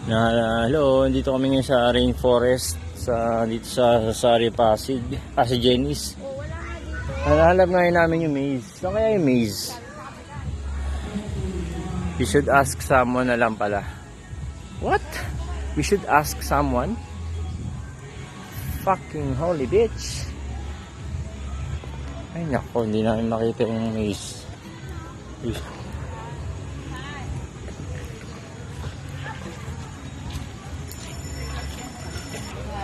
Hello, dito kami ngayon sa rainforest dito sa Sari Pasig, Jenis. Nahanap ngayon namin yung maze. Saan kaya yung maze? We should ask someone na lang pala. What? We should ask someone? Fucking holy bitch. Ay nako, hindi namin makita yung maze.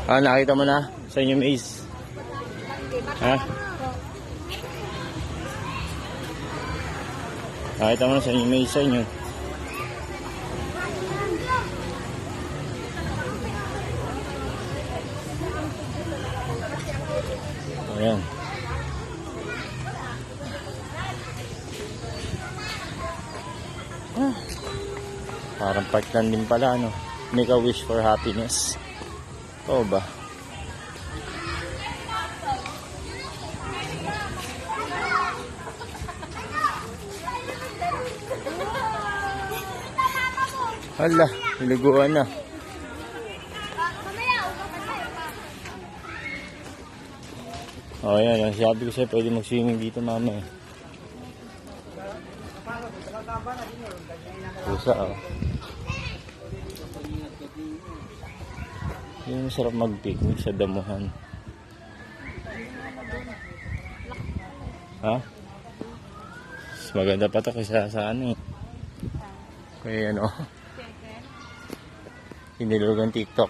Nakita mo na sa inyo maze? Ha? Nakita mo na sa inyo maze sa inyo? Ayan. Parang part lang din pala, no? Make a wish for happiness. Oo ba? Hala, niliguan na. Oh, yan. Sabi ko sa'yo, pwede mag-swimming dito mamaya. Pusa, oh. Yung masarap mag-picnic sa damuhan. Ha? Mas maganda pa ito kaysa sa ano eh. Kaya ano. Hinilugan TikTok.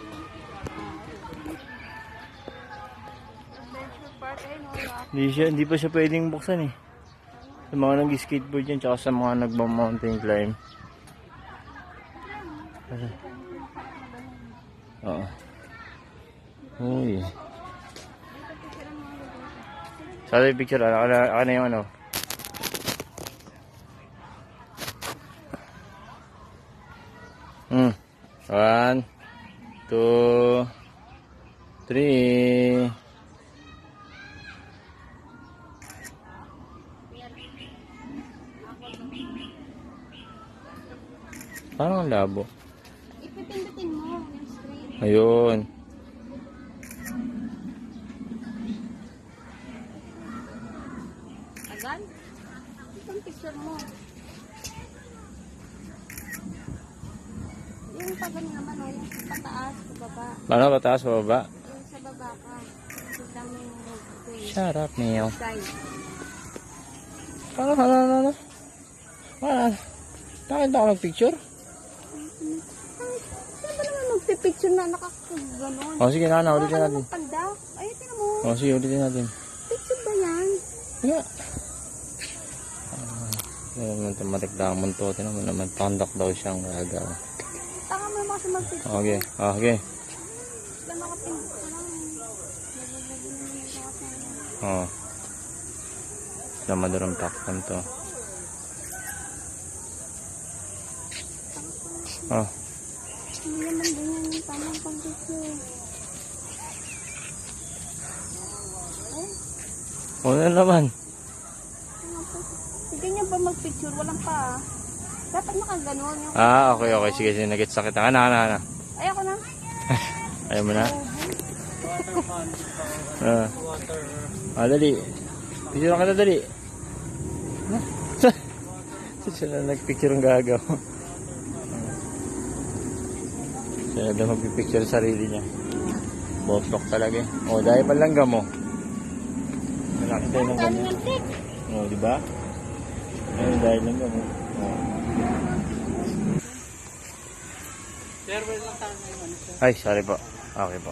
Hindi pa siya pwedeng buksan eh. Sa mga nag-skateboard yan, tsaka sa mga nagma-mountain climb. Oo. Uy. Sa picture, ako na yung ano. One, two, three. Parang ang labo. Ipipindutin mo yung screen. Ayun. Agan? Itong picture mo. Yung pagano naman o, yung pataas, pababa. Paano pataas o baba? Yung sa baba ka. Tignan mo yung road. Shut up, Neil. Side. Ano? Bakit ako mag-picture? Saan ba naman magpipicture na nakakaganon? O sige na, ulitin natin. Ay, tinan mo. O sige, ulitin natin. Picture ba yan? Nga. Naman ito matikdamon to. Tinan mo naman, pandak daw siyang gagaw. Taka mo naman kasi magpicture. Okay, okay. Sila nakapindutin ko lang. Nagagagin naman yung mga sa'yo. Oo. Sila madurang takpan to. Oh. Hindi naman ganyan yung tamang pag-picture. Ano naman? Sige niya ba mag-picture? Walang pa. Dapat nakaganon. Yung... Okay. Sige, nagits sakit. Ana. Ay, ako na. Ayaw mo na? Dali. Picture ka na, dali. Sila nagpicture ang gagaw. Siya daw magpipicture sa sarili niya. Botok talaga eh. O, dahil palangga mo. Malaki tayo ng ganyan. O, diba? Ayun, dahil langga mo. Ay, sorry po. Okay po.